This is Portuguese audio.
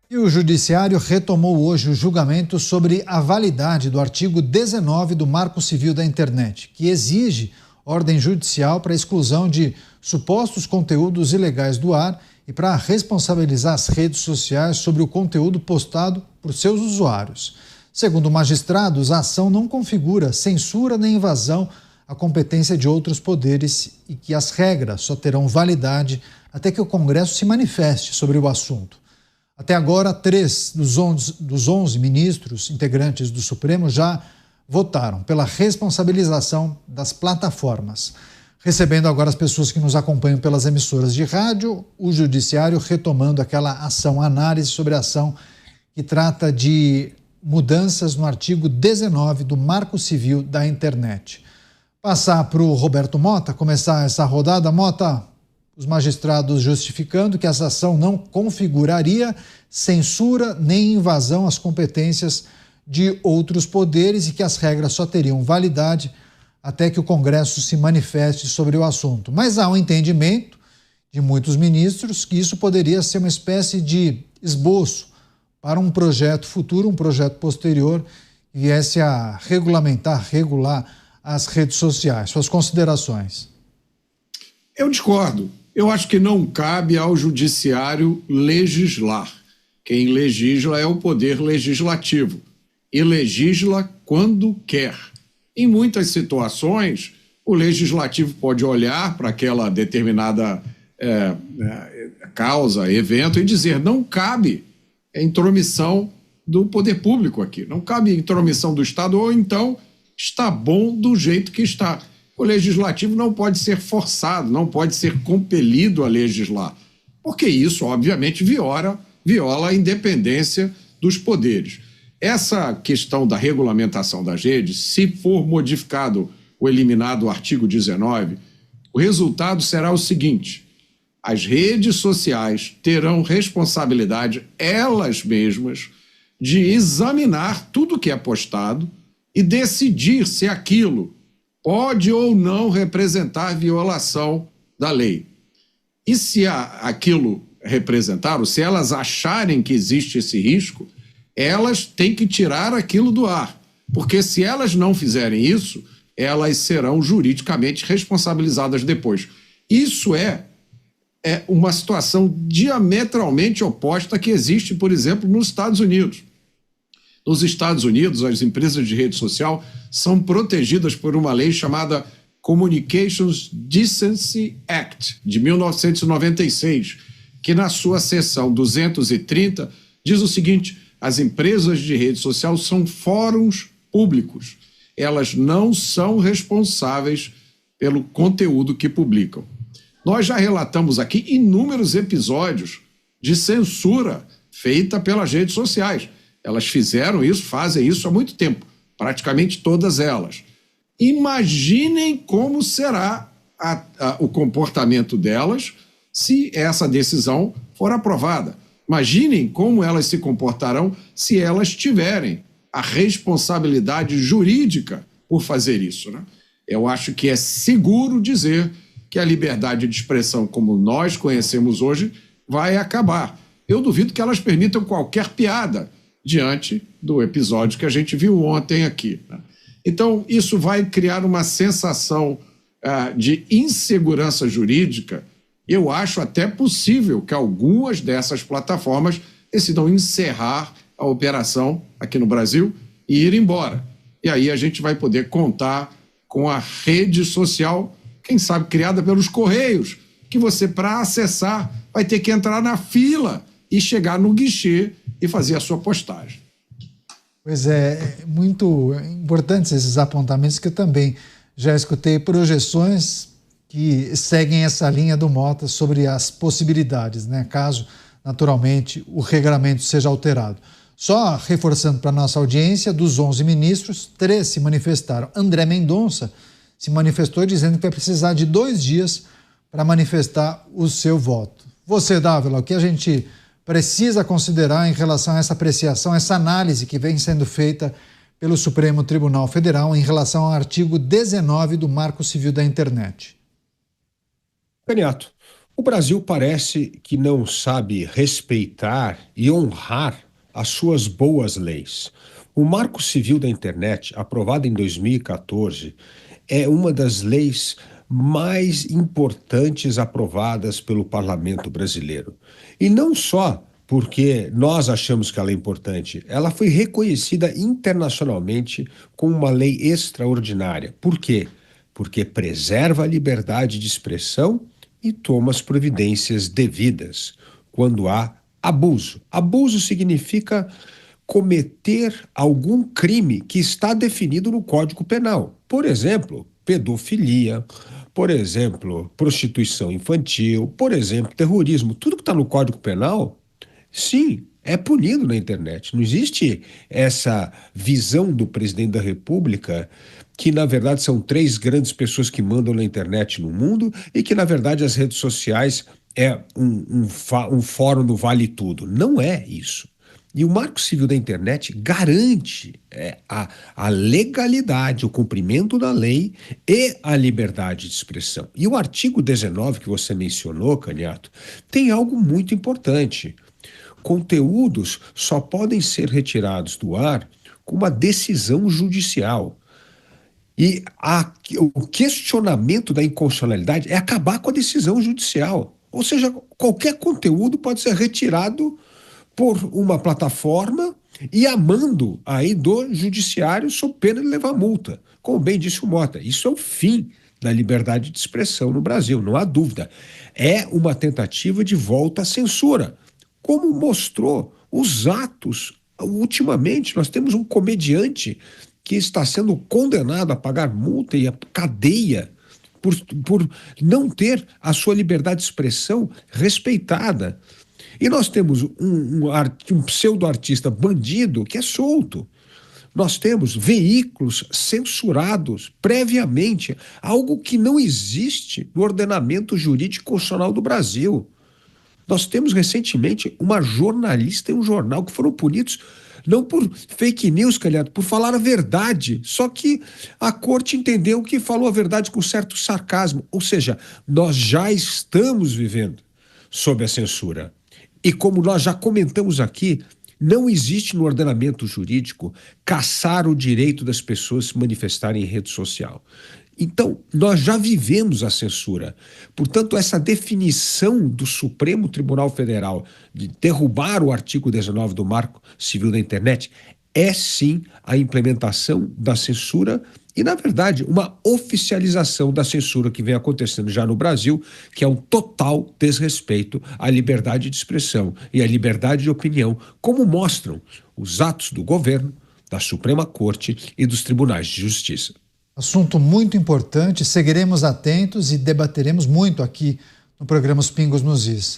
E o Judiciário retomou hoje o julgamento sobre a validade do artigo 19 do Marco Civil da Internet, que exige ordem judicial para a exclusão de supostos conteúdos ilegais do ar e para responsabilizar as redes sociais sobre o conteúdo postado por seus usuários. Segundo magistrados, a ação não configura censura nem invasão à competência de outros poderes e que as regras só terão validade até que o Congresso se manifeste sobre o assunto. Até agora, 3 dos 11 ministros integrantes do Supremo já votaram pela responsabilização das plataformas. Recebendo agora as pessoas que nos acompanham pelas emissoras de rádio, o Judiciário retomando aquela ação, análise sobre a ação que trata de mudanças no artigo 19 do Marco Civil da Internet. Passar para o Roberto Mota, começar essa rodada. Mota, os magistrados justificando que essa ação não configuraria censura nem invasão às competências de outros poderes e que as regras só teriam validade até que o Congresso se manifeste sobre o assunto. Mas há um entendimento de muitos ministros que isso poderia ser uma espécie de esboço para um projeto futuro, um projeto posterior, que viesse a regular as redes sociais. Suas considerações? Eu discordo. Eu acho que não cabe ao Judiciário legislar. Quem legisla é o Poder Legislativo e legisla quando quer. Em muitas situações, o Legislativo pode olhar para aquela determinada causa, evento, e dizer: não cabe intromissão do poder público aqui, não cabe intromissão do Estado, ou então está bom do jeito que está. O Legislativo não pode ser forçado, não pode ser compelido a legislar, porque isso, obviamente, viola a independência dos poderes. Essa questão da regulamentação das redes, se for modificado ou eliminado o artigo 19, o resultado será o seguinte: as redes sociais terão responsabilidade, elas mesmas, de examinar tudo que é postado e decidir se aquilo pode ou não representar violação da lei. E se aquilo representar, ou se elas acharem que existe esse risco, elas têm que tirar aquilo do ar. Porque se elas não fizerem isso, elas serão juridicamente responsabilizadas depois. Isso é uma situação diametralmente oposta que existe, por exemplo, nos Estados Unidos. Nos Estados Unidos, as empresas de rede social são protegidas por uma lei chamada Communications Decency Act, de 1996, que na sua seção 230 diz o seguinte: as empresas de rede social são fóruns públicos. Elas não são responsáveis pelo conteúdo que publicam. Nós já relatamos aqui inúmeros episódios de censura feita pelas redes sociais. Elas fizeram isso, fazem isso há muito tempo, praticamente todas elas. Imaginem como será o comportamento delas se essa decisão for aprovada. Imaginem como elas se comportarão se elas tiverem a responsabilidade jurídica por fazer isso, né? Eu acho que é seguro dizer que a liberdade de expressão, como nós conhecemos hoje, vai acabar. Eu duvido que elas permitam qualquer piada diante do episódio que a gente viu ontem aqui, né? Então, isso vai criar uma sensação de insegurança jurídica. Eu acho até possível que algumas dessas plataformas decidam encerrar a operação aqui no Brasil e ir embora. E aí a gente vai poder contar com a rede social, quem sabe criada pelos Correios, que você, para acessar, vai ter que entrar na fila e chegar no guichê e fazer a sua postagem. Pois é, muito importantes esses apontamentos, que eu também já escutei projeções que seguem essa linha do Mota sobre as possibilidades, né? Caso, naturalmente, o regramento seja alterado. Só reforçando para a nossa audiência, dos 11 ministros, 3 se manifestaram. André Mendonça se manifestou dizendo que vai precisar de 2 dias para manifestar o seu voto. Você, Dávila, o que a gente precisa considerar em relação a essa apreciação, essa análise que vem sendo feita pelo Supremo Tribunal Federal em relação ao artigo 19 do Marco Civil da Internet? Caniato, O Brasil parece que não sabe respeitar e honrar as suas boas leis. O Marco Civil da Internet, aprovado em 2014, é uma das leis mais importantes aprovadas pelo parlamento brasileiro. E não só porque nós achamos que ela é importante, ela foi reconhecida internacionalmente como uma lei extraordinária. Por quê? Porque preserva a liberdade de expressão e toma as providências devidas quando há abuso. Abuso significa cometer algum crime que está definido no Código Penal. Por exemplo, pedofilia, por exemplo, prostituição infantil, por exemplo, terrorismo. Tudo que está no Código Penal, sim, é punido na internet. Não existe essa visão do presidente da República que, na verdade, são 3 grandes pessoas que mandam na internet no mundo e que, na verdade, as redes sociais é um fórum do Vale Tudo. Não é isso. E o Marco Civil da Internet garante a legalidade, o cumprimento da lei e a liberdade de expressão. E o artigo 19 que você mencionou, Canhato, tem algo muito importante. Conteúdos só podem ser retirados do ar com uma decisão judicial. E o questionamento da inconstitucionalidade é acabar com a decisão judicial. Ou seja, qualquer conteúdo pode ser retirado por uma plataforma e a mando aí do judiciário sob pena de levar multa. Como bem disse o Mota, isso é o fim da liberdade de expressão no Brasil, não há dúvida. É uma tentativa de volta à censura, como mostrou os atos. Ultimamente, nós temos um comediante que está sendo condenado a pagar multa e a cadeia por não ter a sua liberdade de expressão respeitada. E nós temos um pseudo-artista bandido que é solto. Nós temos veículos censurados previamente, algo que não existe no ordenamento jurídico constitucional do Brasil. Nós temos recentemente uma jornalista e um jornal que foram punidos não por fake news, Calhado, por falar a verdade. Só que a corte entendeu que falou a verdade com certo sarcasmo. Ou seja, nós já estamos vivendo sob a censura. E como nós já comentamos aqui, não existe no ordenamento jurídico caçar o direito das pessoas se manifestarem em rede social. Então, nós já vivemos a censura. Portanto, essa definição do Supremo Tribunal Federal de derrubar o artigo 19 do Marco Civil da Internet é, sim, a implementação da censura e, na verdade, uma oficialização da censura que vem acontecendo já no Brasil, que é um total desrespeito à liberdade de expressão e à liberdade de opinião, como mostram os atos do governo, da Suprema Corte e dos tribunais de justiça. Assunto muito importante, seguiremos atentos e debateremos muito aqui no programa Os Pingos nos Is.